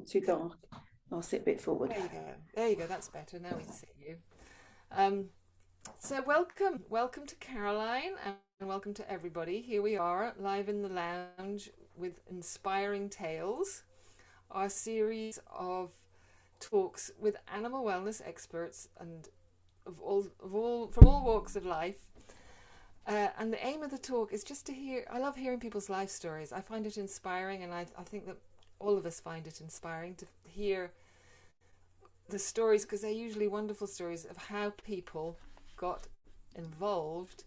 too dark. I'll sit a bit forward. There you go. There you go. That's better. Now we can see you. Um, so welcome to Caroline, and welcome to everybody. Here we are, live in the lounge with Inspiring Tales, our series of talks with animal wellness experts and from all walks of life. And the aim of the talk is just to hear. I love hearing people's life stories. I find it inspiring, and I think that all of us find it inspiring to hear the stories, because they're usually wonderful stories of how people got involved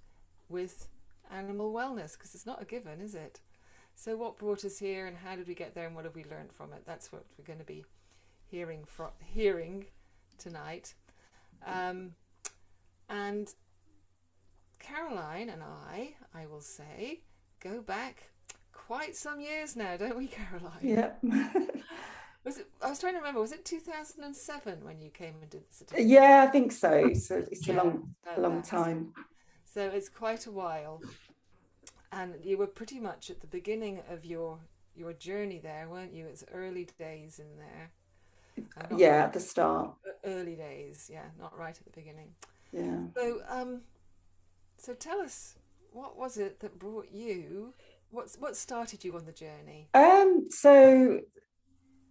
with animal wellness, because it's not a given, is it? So what brought us here, and how did we get there, and what have we learned from it? That's what we're going to be hearing tonight. And Caroline and I will say, go back quite some years now, don't we, Caroline? Yeah. I was trying to remember, was it 2007 when you came and did the certificate? Yeah, I think so. So it's Yeah, a long time. So it's quite a while. And you were pretty much at the beginning of your journey there, weren't you? It's early days in there. Yeah, at the start. Early days, yeah, not right at the beginning. Yeah. So tell us, what was it that brought you? What started you on the journey? So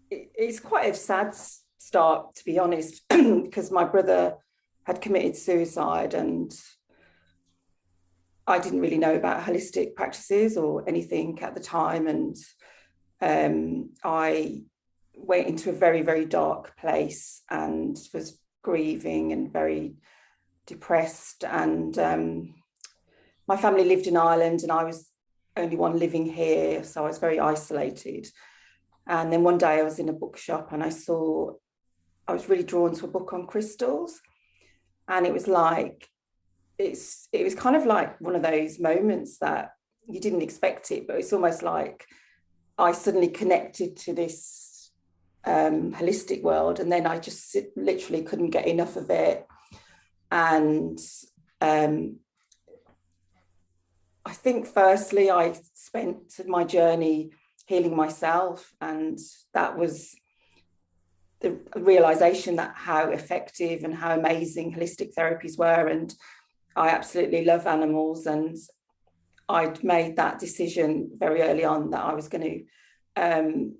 it's quite a sad start, to be honest, because my brother had committed suicide, and I didn't really know about holistic practices or anything at the time, and I went into a very, very dark place and was grieving and very depressed. And my family lived in Ireland, and I was only one living here, so I was very isolated. And then one day I was in a bookshop, and I was really drawn to a book on crystals, and it was kind of like one of those moments that you didn't expect it, but it's almost like I suddenly connected to this holistic world, and then I just literally couldn't get enough of it. And I think firstly I spent my journey healing myself, and that was the realization that how effective and how amazing holistic therapies were. And I absolutely love animals, and I'd made that decision very early on that I was going to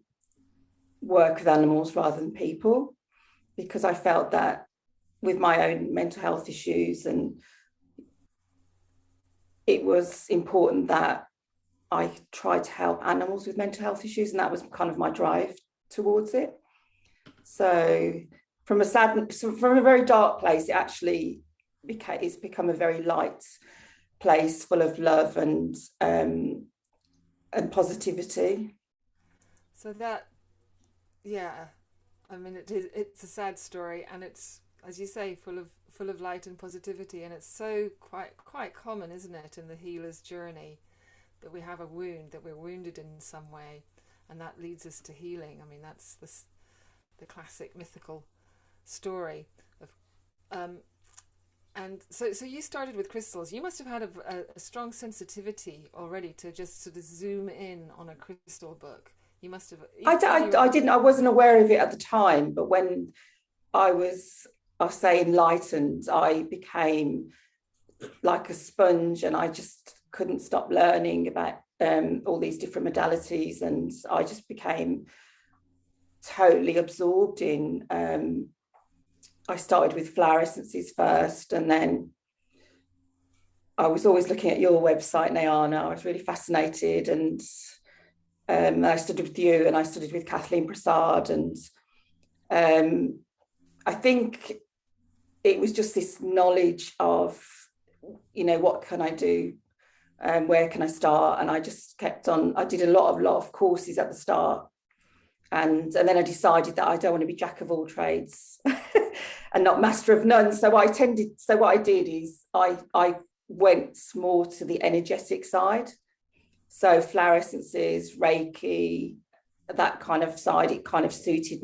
work with animals rather than people, because I felt that with my own mental health issues, and it was important that I tried to help animals with mental health issues, and that was kind of my drive towards it. So from a very dark place, it's become a very light place full of love and positivity. So that, yeah, I mean, it's a sad story, and it's, as you say, full of light and positivity, and it's so quite common, isn't it, in the healer's journey, that we have a wound, that we're wounded in some way, and that leads us to healing. I mean, that's the classic mythical story of and so you started with crystals. You must have had a strong sensitivity already to just sort of zoom in on a crystal book. You must have. I wasn't aware of it at the time, but when I'll say enlightened, I became like a sponge, and I just couldn't stop learning about all these different modalities, and I just became totally absorbed in. I started with flower essences first, and then I was always looking at your website, Nayana. I was really fascinated, and I studied with you, and I studied with Kathleen Prasad, and I think it was just this knowledge of, what can I do? Where can I start? And I just kept on. I did a lot of courses at the start, and then I decided that I don't want to be jack of all trades and not master of none. So what I did is I went more to the energetic side. So flower essences, Reiki, that kind of side, it kind of suited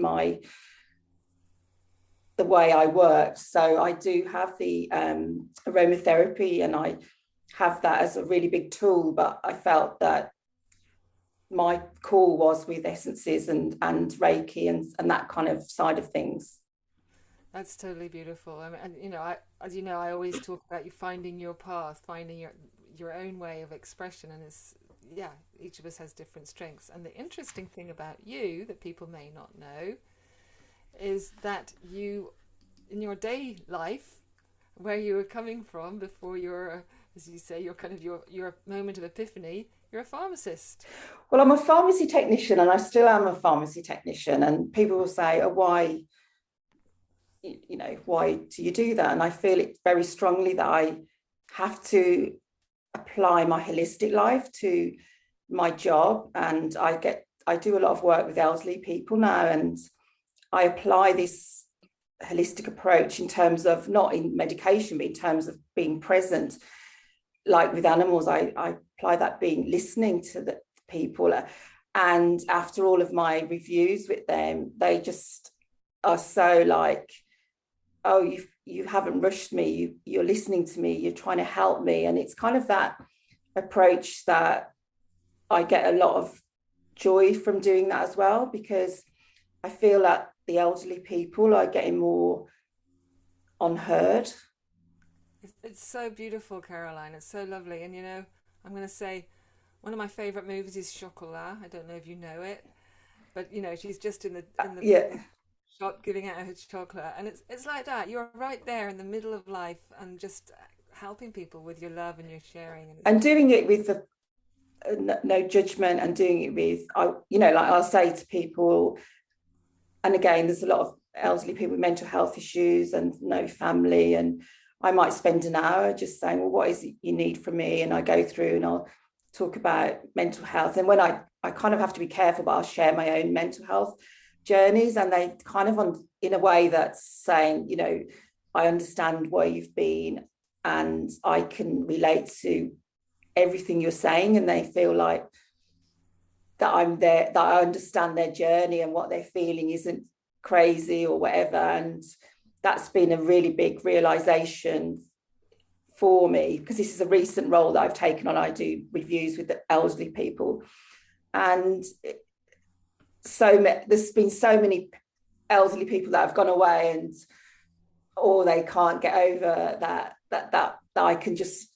the way I worked. So I do have the aromatherapy, and I have that as a really big tool, but I felt that my call was with essences and Reiki and that kind of side of things. That's totally beautiful. I mean, and as you know, I always talk about you finding your path, finding your own way of expression, and it's yeah, each of us has different strengths. And the interesting thing about you that people may not know is that you, in your day life, where you were coming from before your, as you say, your kind of your moment of epiphany, you're a pharmacist. Well, I'm a pharmacy technician and I still am a pharmacy technician. And people will say, oh, why do you do that? And I feel it very strongly that I have to apply my holistic life to my job. And I do a lot of work with elderly people now. And I apply this holistic approach in terms of not in medication, but in terms of being present. Like with animals, I apply that being listening to the people. And after all of my reviews with them, they just are so like, oh, you haven't rushed me, you're listening to me, you're trying to help me. And it's kind of that approach that I get a lot of joy from doing that as well, because I feel that the elderly people are getting more unheard. It's so beautiful, Caroline. It's so lovely. And I'm going to say one of my favourite movies is Chocolat. I don't know if you know it, but she's just in the shop giving out her chocolate, and it's like that. You're right there in the middle of life, and just helping people with your love and your sharing, and doing it with the no judgment, and doing it with like I'll say to people, and again, there's a lot of elderly people with mental health issues and no family, and I might spend an hour just saying, well, what is it you need from me? And I go through and I'll talk about mental health. And when I kind of have to be careful, but I'll share my own mental health journeys, and they kind of in a way that's saying, I understand where you've been and I can relate to everything you're saying, and they feel like that I'm there, that I understand their journey and what they're feeling isn't crazy or whatever. And that's been a really big realization for me, because this is a recent role that I've taken on. I do reviews with the elderly people, and there's been so many elderly people that have gone away, and or they can't get over that I can just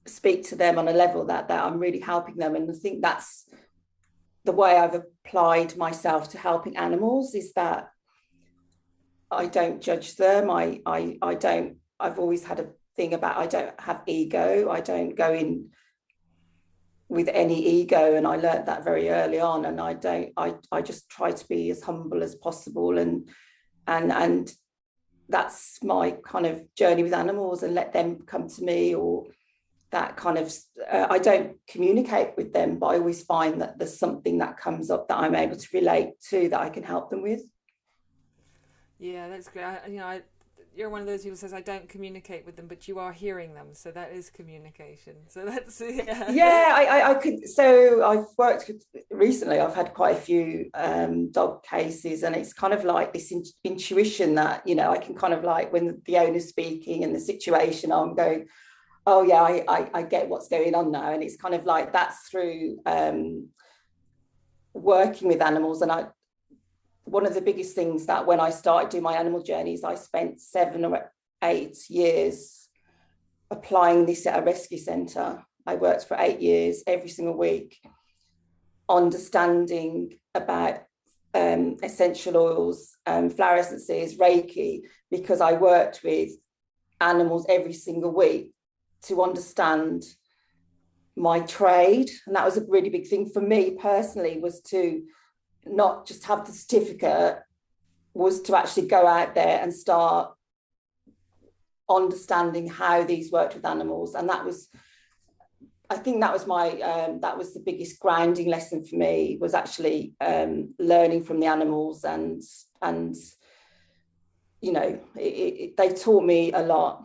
speak to them on a level that I'm really helping them. And I think that's the way I've applied myself to helping animals, is that I don't judge them. I don't, I've always had a thing about, I don't have ego. I don't go in with any ego. And I learned that very early on. And I just try to be as humble as possible. And that's my kind of journey with animals, and let them come to me, or that kind of, I don't communicate with them, but I always find that there's something that comes up that I'm able to relate to, that I can help them with. Yeah, that's great. You're one of those people who says I don't communicate with them, but you are hearing them, so that is communication. So that's I could. So I've worked with, recently. I've had quite a few dog cases, and it's kind of like this intuition that I can kind of like, when the owner's speaking and the situation, I'm going, oh yeah, I get what's going on now. And it's kind of like, that's through working with animals. And one of the biggest things that when I started doing my animal journeys, I spent 7 or 8 years applying this at a rescue centre. I worked for 8 years every single week, understanding about essential oils, flower essences, Reiki, because I worked with animals every single week to understand my trade. And that was a really big thing for me personally, was to not just have the certificate, was to actually go out there and start understanding how these worked with animals. And that was, I think that was my that was the biggest grounding lesson for me, was actually learning from the animals. And they taught me a lot.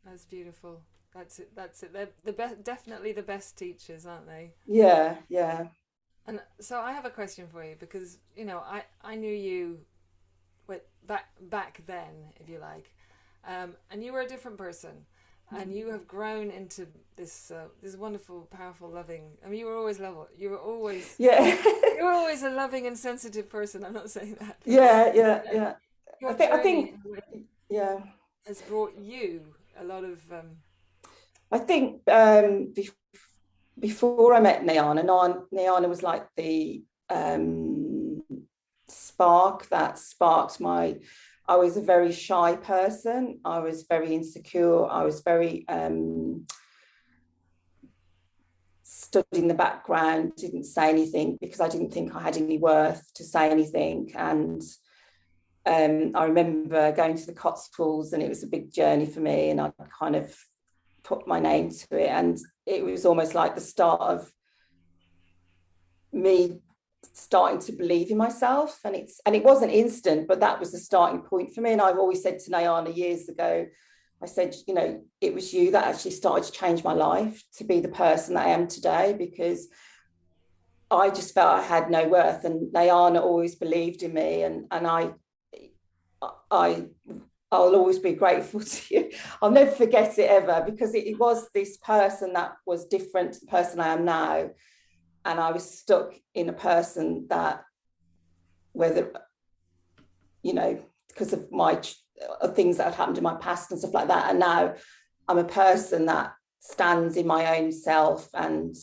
That's beautiful. That's it. They're the best, definitely the best teachers, aren't they? Yeah. And so I have a question for you, because I knew you back then, if you like, and you were a different person. and you have grown into this wonderful, powerful, loving. I mean, you were always lovable. Yeah. You were always a loving and sensitive person. I'm not saying that, but Yeah. your I journey think, yeah. has brought you a lot of. I think before I met Niana was like the spark that sparked my. I was a very shy person. I was very insecure. I was very stood in the background, didn't say anything because I didn't think I had any worth to say anything. And I remember going to the Cotswolds, and it was a big journey for me, and I kind of put my name to it, and it was almost like the start of me starting to believe in myself. And it wasn't instant, but that was the starting point for me. And I've always said to Niana years ago, I said, you know, it was you that actually started to change my life to be the person that I am today, because I just felt I had no worth, and Niana always believed in me, and I'll always be grateful to you. I'll never forget it ever, because it was this person that was different to the person I am now. And I was stuck in a person that, whether, you know, because of things that had happened in my past and stuff like that. And now I'm a person that stands in my own self and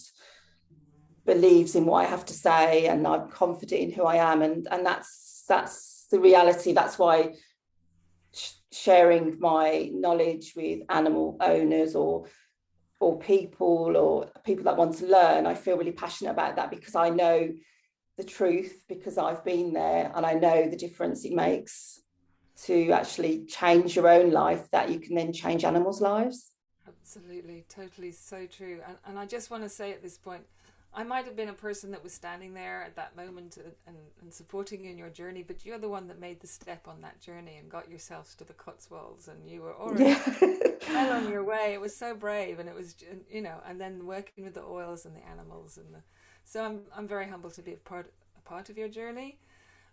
believes in what I have to say, and I'm confident in who I am. And that's the reality. That's why sharing my knowledge with animal owners or people that want to learn, I feel really passionate about that, because I know the truth, because I've been there, and I know the difference it makes to actually change your own life, that you can then change animals' lives. Absolutely, totally, so true. And I just want to say at this point, I might have been a person that was standing there at that moment and supporting you in your journey, but you're the one that made the step on that journey and got yourselves to the Cotswolds, and you were already well on your way. It was so brave, and it was, you know, and then working with the oils and the animals so I'm very humble to be a part of your journey,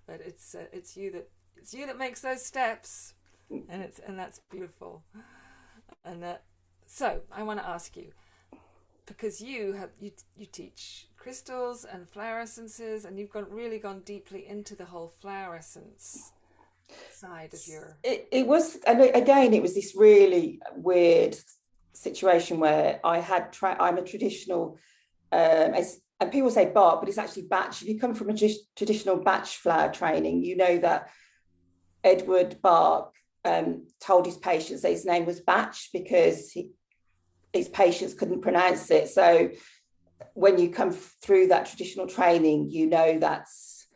but it's you that makes those steps, and that's beautiful. And so I want to ask you, because you teach crystals and flower essences, and you've really gone deeply into the whole flower essence side of your. It was, and again, it was this really weird situation where I'm a traditional, and people say bark, but it's actually batch. If you come from a traditional batch flower training, you know that Edward Bach told his patients that his name was Batch because his patients couldn't pronounce it. So when you come through that traditional training, you know that's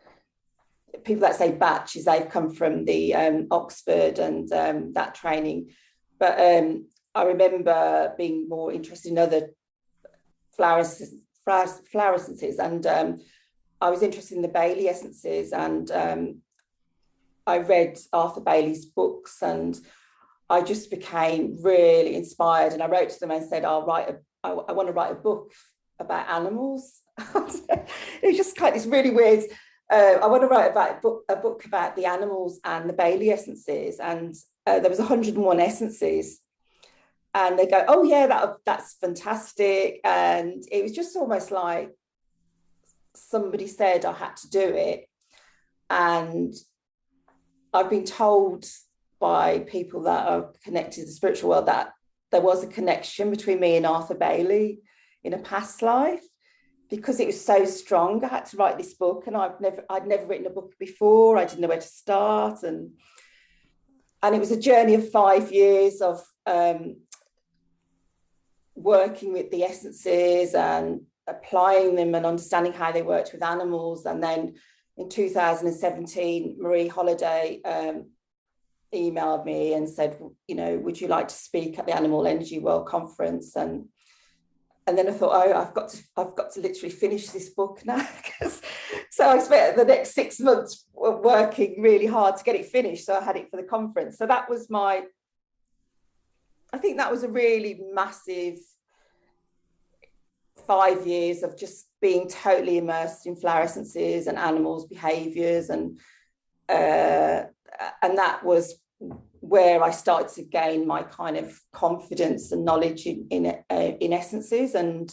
people that say batch is they've come from the Oxford and that training. But I remember being more interested in other flower essences, and I was interested in the Bailey essences, and I read Arthur Bailey's books, and I just became really inspired. And I wrote to them and said, I want to write a book about animals. It was just kind of this really weird. I want to write about a book about the animals and the Bailey essences. And there was 101 essences. And they go, oh yeah, that's fantastic. And it was just almost like somebody said I had to do it. And I've been told by people that are connected to the spiritual world that there was a connection between me and Arthur Bailey in a past life, because it was so strong. I had to write this book, and I'd never written a book before. I didn't know where to start, and it was a journey of 5 years of working with the essences and applying them and understanding how they worked with animals. And then in 2017, Marie Holiday emailed me and said, you know, would you like to speak at the Animal Energy World Conference? And then I thought, oh, I've got to literally finish this book now. So I spent the next 6 months working really hard to get it finished. So I had it for the conference. So that was I think that was a really massive 5 years of just being totally immersed in flower essences and animals' behaviours, and that was where I started to gain my kind of confidence and knowledge in essences. And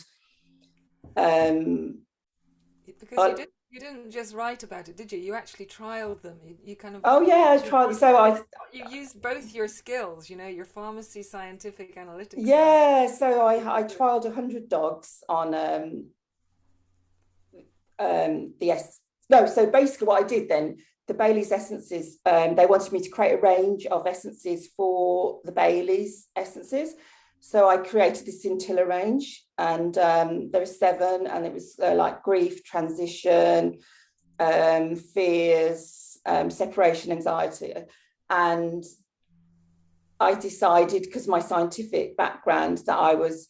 because you didn't just write about it, did you? You actually trialed them. You kind of oh yeah, I tried. So you used both your skills, your pharmacy, scientific, analytic side. yeah, so I trialed 100 dogs on the no. So basically, what I did then, the Bailey's essences, they wanted me to create a range of essences for the Bailey's essences. So I created the scintilla range, and there were 7, and it was like grief, transition, fears, separation anxiety. And I decided, because my scientific background, that I was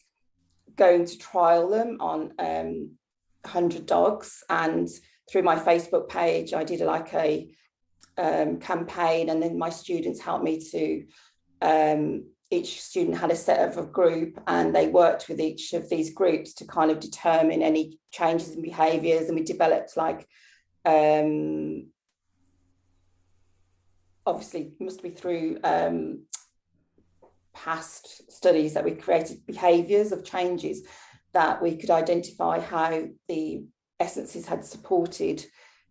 going to trial them on 100 dogs. And through my Facebook page, I did like a campaign, and then my students helped me to, each student had a set of a group, and they worked with each of these groups to kind of determine any changes in behaviours. And we developed like, obviously must be through past studies, that we created behaviours of changes that we could identify how the essences had supported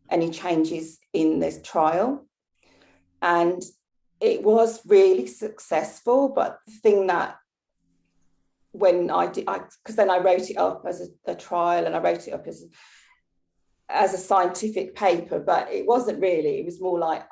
any changes in this trial. And it was really successful. But the thing that, when I did, because then I wrote it up as a trial, and I wrote it up as a scientific paper, but it wasn't really. It was more like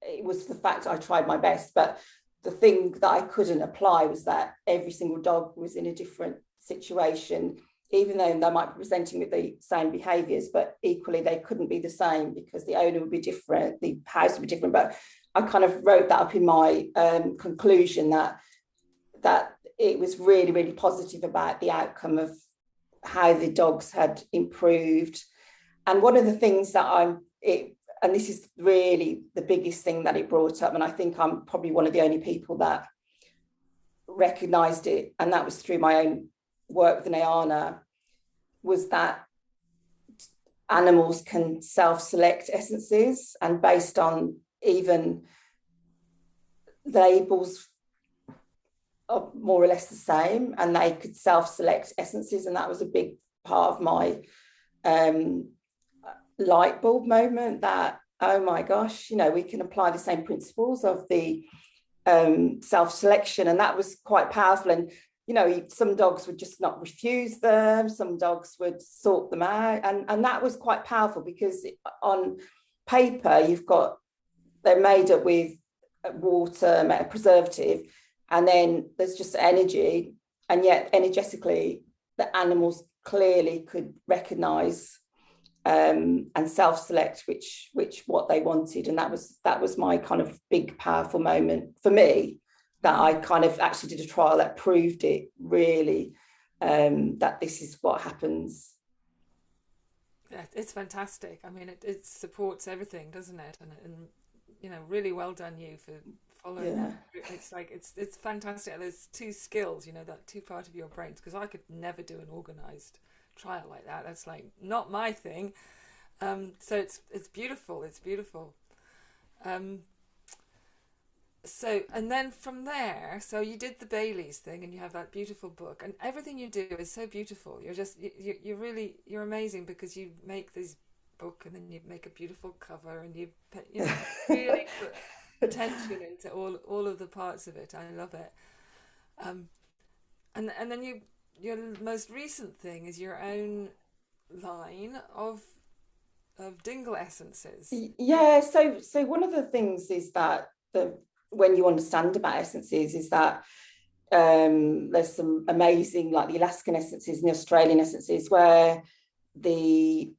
it was the fact I tried my best. But the thing that I couldn't apply was that every single dog was in a different situation, even though they might be presenting with the same behaviours, but equally they couldn't be the same because the owner would be different, the house would be different. But I kind of wrote that up in my conclusion, that it was really, really positive about the outcome of how the dogs had improved. And one of the things that and this is really the biggest thing that it brought up, and I think I'm probably one of the only people that recognised it, and that was through my own work with Nayana, was that animals can self-select essences, and based on even labels are more or less the same, and they could self-select essences. And that was a big part of my light bulb moment, that, oh my gosh, we can apply the same principles of the self-selection. And that was quite powerful. And some dogs would just not refuse them, some dogs would sort them out, and that was quite powerful, because on paper they're made up with water, a preservative, and then there's just energy, and yet energetically the animals clearly could recognize and self-select which what they wanted. And that was my kind of big powerful moment for me, that I kind of actually did a trial that proved it really, that this is what happens. Yeah, it's fantastic. I mean, it supports everything, doesn't it? And really well done you for following that. It's like it's fantastic. There's 2 skills, that 2 part of your brains, because I could never do an organized trial like that. That's like not my thing. So it's beautiful. It's beautiful. So, and then from there, so you did the Baileys thing, and you have that beautiful book, and everything you do is so beautiful. You're amazing, because you make this book, and then you make a beautiful cover, and you really put attention into all of the parts of it. I love it. And then your most recent thing is your own line of Dingle Essences. Yeah. So one of the things is that when you understand about essences, is that there's some amazing, like the Alaskan essences and the Australian essences, where the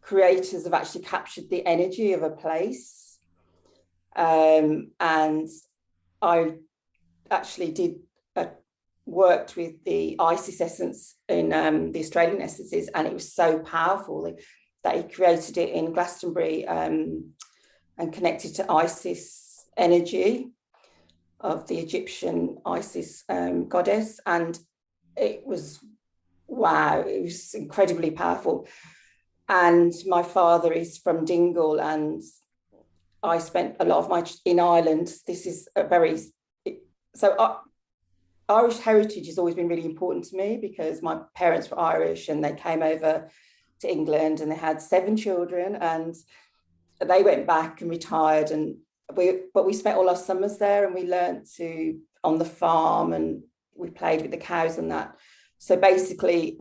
creators have actually captured the energy of a place. And I actually worked with the Isis essence in the Australian essences, and it was so powerful that he created it in Glastonbury, and connected to Isis energy of the Egyptian Isis goddess. And it was, wow, it was incredibly powerful. And my father is from Dingle, and I spent a lot of my in Ireland. This is a very so Irish heritage has always been really important to me because my parents were Irish and they came over to England and they had 7 children and they went back and retired and we spent all our summers there and we learned to on the farm and we played with the cows and that. So basically,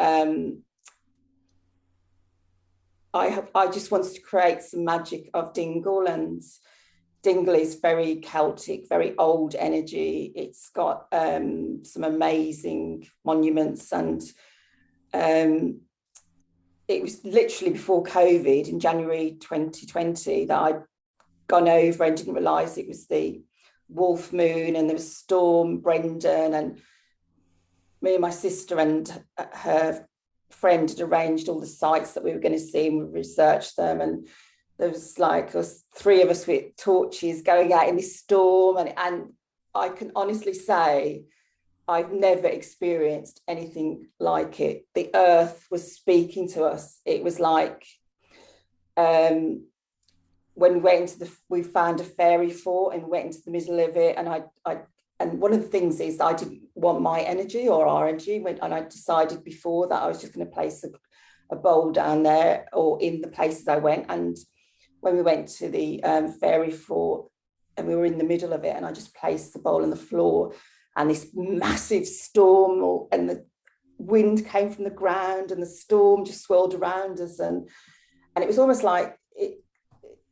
I just wanted to create some magic of Dingle, and Dingle is very Celtic, very old energy. It's got some amazing monuments, and it was literally before COVID in January 2020 that I'd gone over and didn't realise it was the wolf moon and there was Storm Brendan, and me and my sister and her friend had arranged all the sites that we were going to see and we researched them, and there was like us 3 of us with torches going out in this storm, and I can honestly say I've never experienced anything like it. The earth was speaking to us. It was like when we went into we found a fairy fort and went into the middle of it, and one of the things is I didn't want my energy or our energy, and I decided before that I was just going to place a bowl down there or in the places I went. And when we went to the fairy fort and we were in the middle of it, and I just placed the bowl on the floor, and this massive storm and the wind came from the ground and the storm just swirled around us, and it was almost like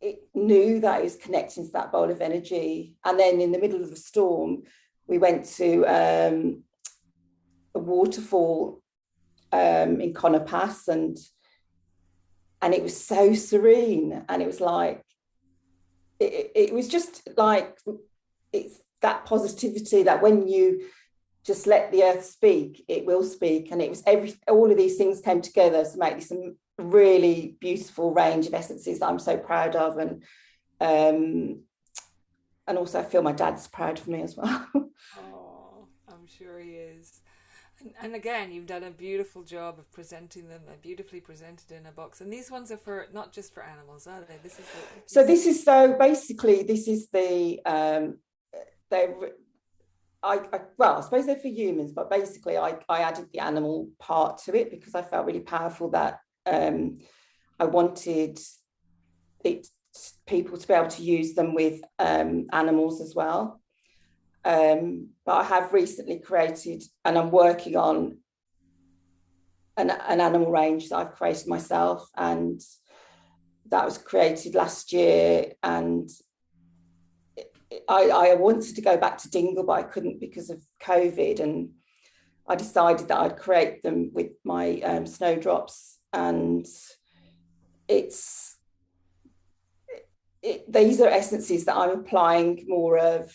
it knew that it was connecting to that bowl of energy. And then in the middle of the storm, we went to a waterfall in Connor Pass, and it was so serene, and it was like it was just like it's that positivity that when you just let the earth speak, it will speak. And it was all of these things came together to make this really beautiful range of essences that I'm so proud of, and also I feel my dad's proud of me as well. Oh, I'm sure he is. And again, you've done a beautiful job of presenting them. They're beautifully presented in a box. And these ones are for not just for animals, are they? Basically this is the well, I suppose they're for humans, but basically I added the animal part to it because I felt really powerful that I wanted people to be able to use them with animals as well. But I have recently created, and I'm working on an animal range that I've created myself, and that was created last year. And I wanted to go back to Dingle, but I couldn't because of COVID, and I decided that I'd create them with my snowdrops. And these are essences that I'm applying more of.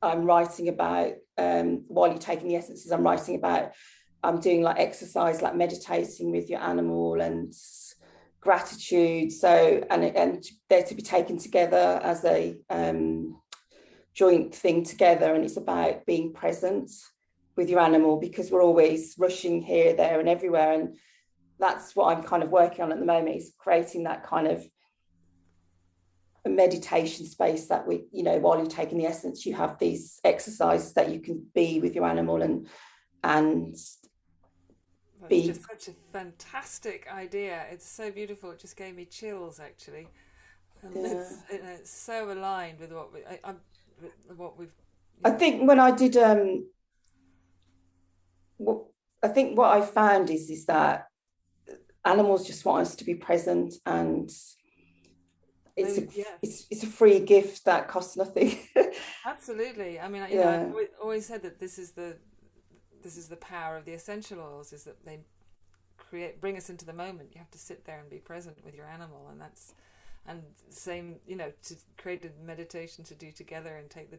I'm writing about while you're taking the essences, I'm doing like exercise, like meditating with your animal and gratitude. So and they're to be taken together as a joint thing together, and it's about being present with your animal because we're always rushing here, there, and everywhere. And that's what I'm kind of working on at the moment, is creating that kind of a meditation space that we, while you're taking the essence, you have these exercises that you can be with your animal and That's just such a fantastic idea. It's so beautiful. It just gave me chills, actually. And it's so aligned with what we've. I think when I did, what I found is that animals just want us to be present, and it's a free gift that costs nothing. Absolutely. I mean, I've always said that this is the power of the essential oils, is that they bring us into the moment. You have to sit there and be present with your animal, and same, to create a meditation to do together and take the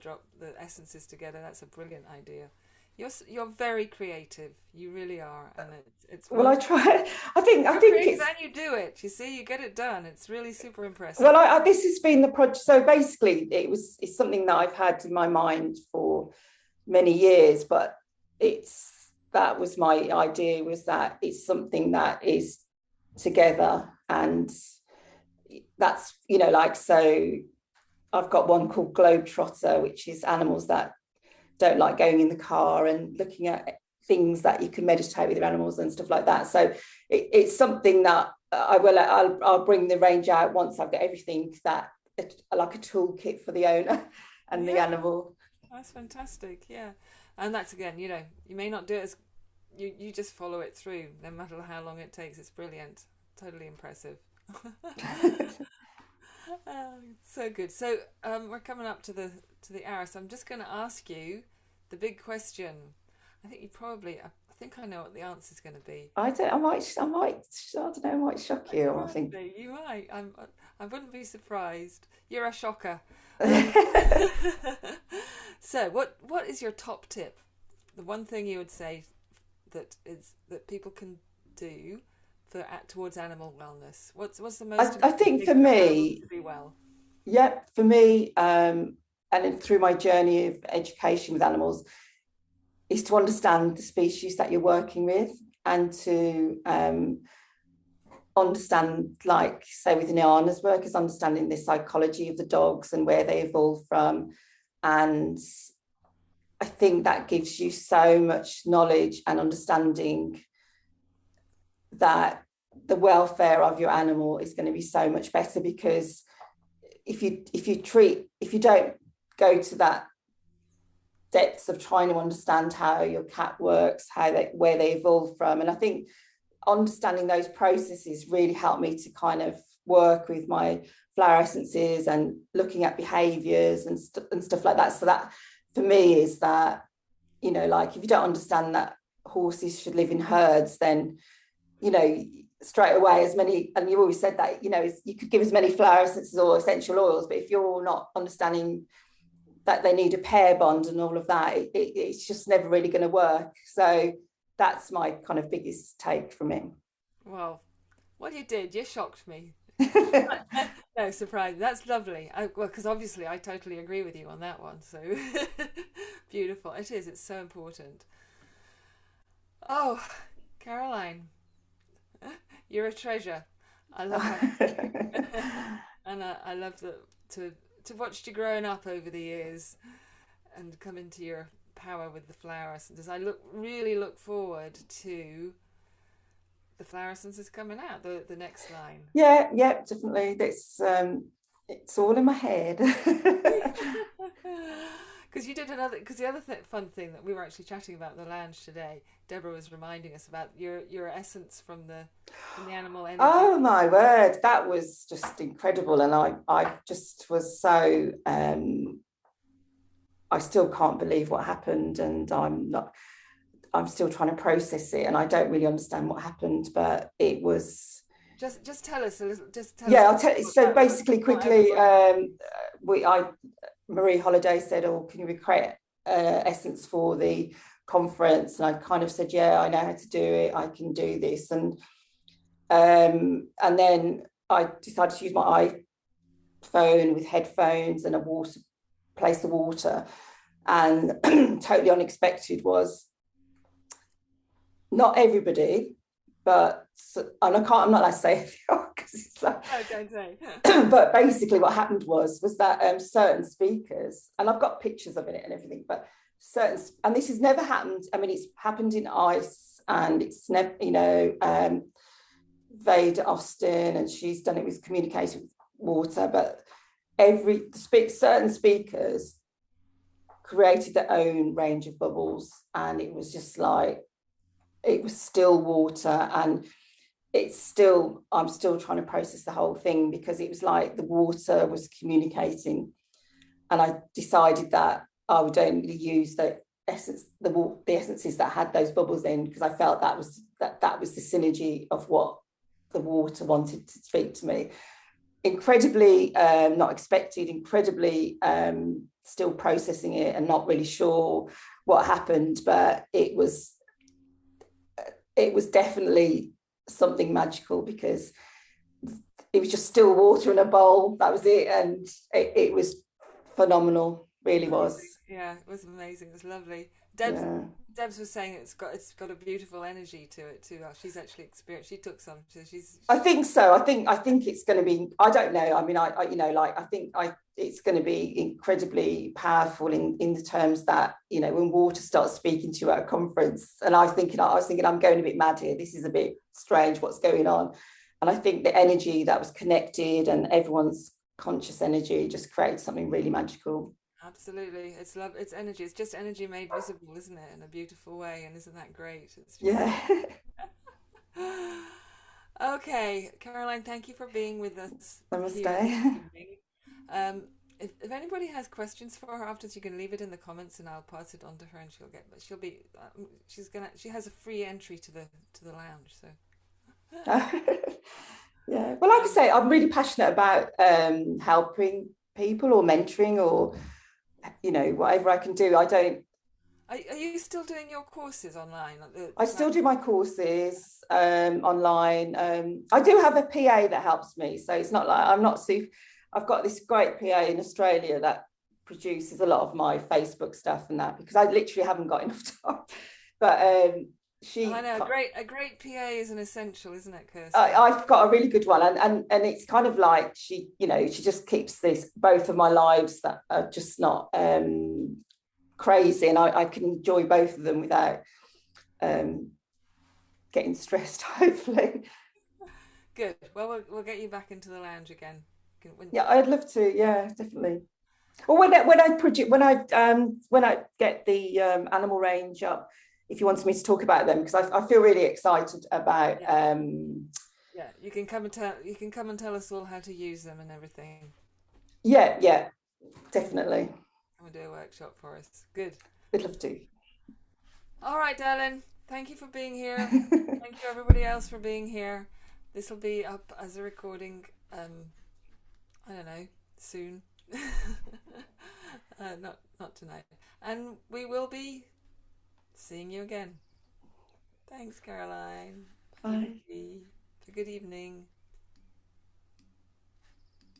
essences together. That's a brilliant idea. You're very creative. You really are, and it's well. I try. I think it's and you do it. You see, you get it done. It's really super impressive. Well, this has been the project. So basically, it's something that I've had in my mind for many years, but that was my idea, was that it's something that is together, and that's so I've got one called Globetrotter, which is animals that don't like going in the car and looking at things that you can meditate with your animals and stuff like that. So it's something that I'll bring the range out once I've got everything that, like a toolkit for the owner and the animal. That's fantastic. Yeah. And that's, again, you may not do it as you just follow it through, no matter how long it takes. It's brilliant. Totally impressive. So good. So we're coming up to the hour, so I'm just going to ask you the big question. I think I think I know what the answer is going to be. I don't know, I might shock you. I think You might. I wouldn't be surprised. You're a shocker. So what is your top tip? The one thing you would say that people can do towards animal wellness. What's the most? I think for me, to be well. Yeah, for me, and through my journey of education with animals, is to understand the species that you're working with, and to understand, like, say, with Niana's work, is understanding the psychology of the dogs and where they evolved from. And I think that gives you so much knowledge and understanding that the welfare of your animal is going to be so much better, because if you don't go to that depths of trying to understand how your cat works, where they evolved from. And I think understanding those processes really helped me to kind of work with my flower essences and looking at behaviors and stuff like that. So that for me is that, like, if you don't understand that horses should live in herds, then straight away, as many, and you always said that, you could give as many flower essences or essential oils, but if you're not understanding that they need a pair bond and all of that, it's just never really going to work. So that's my kind of biggest take from it. Well, what you did, you shocked me. No surprise. That's lovely. Because obviously I totally agree with you on that one. So beautiful. It is. It's so important. Oh, Caroline, you're a treasure. I love that. And I love to watch you growing up over the years and come into your power with the flower essences. I really look forward to the flower essences coming out, the next line. Yeah, definitely. It's all in my head. Because the other fun thing that we were actually chatting about in the lounge today, Deborah was reminding us about your essence from the animal energy. Oh my word, that was just incredible. And I just was so, I still can't believe what happened, and I'm still trying to process it, and I don't really understand what happened, but it was. Just tell us a little. I'll tell you. So basically, quickly, Marie Holiday said, "Oh, can you create essence for the conference?" And I kind of said, "Yeah, I know how to do it. I can do this." And then I decided to use my iPhone with headphones and a place of water. And totally unexpected was not everybody, but, and I'm not allowed to say because it's like, oh, don't say. But basically what happened was that certain speakers, and I've got pictures of it and everything, but and this has never happened. I mean, it's happened in ice, and it's never, Veda Austin, and she's done it with communication with water, but certain speakers created their own range of bubbles, and it was just like, it was still water, and I'm still trying to process the whole thing, because it was like the water was communicating, and I decided that I would only use the essences that had those bubbles in, because I felt that was the synergy of what the water wanted to speak to me. Incredibly not expected, incredibly still processing it and not really sure what happened, but it was definitely something magical, because it was just still water in a bowl. That was it, and it was phenomenal, really was. Yeah, it was amazing. It was lovely. Debs Yeah. Debs was saying it's got a beautiful energy to it too. She's actually experienced. She took some. So I think so. I think it's going to be. I don't know. I mean, I you know, like I think it's going to be incredibly powerful in the terms that, you know, when water starts speaking to you at a conference, and I was thinking I'm going a bit mad here. This is a bit strange. What's going on? And I think the energy that was connected and everyone's conscious energy just creates something really magical. absolutely. It's love. It's energy. It's just energy made visible, isn't it? In a beautiful way. And isn't that great? It's just. Yeah. Okay, Caroline, thank you for being with us here this Namaste. evening. Um, if anybody has questions for her afterwards, you can leave it in the comments, and I'll pass it on to her, and she'll be she has a free entry to the lounge. So Yeah. Well, like I um, say, I'm really passionate about helping people or mentoring or, you know, whatever I can do. are you still doing your courses online? Like I the still do my courses online. I do have a PA that helps me. So it's not like I'm not super. I've got this great PA in Australia that produces a lot of my Facebook stuff and that, because I literally haven't got enough time. But I she know a great PA is an essential, isn't it, Kirsty? I've got a really good one, and it's kind of like she, you know, she just keeps this both of my lives that are just not crazy, and I can enjoy both of them without um, getting stressed. Hopefully, Good. Well, we'll get you back into the lounge again. yeah, I'd love to. Yeah, definitely. Well, when I get the animal range up, if you wanted me to talk about them, because I feel really excited about Yeah, yeah. You can come and tell us all how to use them and everything. yeah, yeah, definitely. Come and do a workshop for us. Good. I'd love to. All right, darling. Thank you for being here. Thank you, everybody else, for being here. This will be up as a recording. I don't know, soon. Not tonight. And we will be seeing you again. Thanks, Caroline. Bye, Bye. everybody. Have a good evening.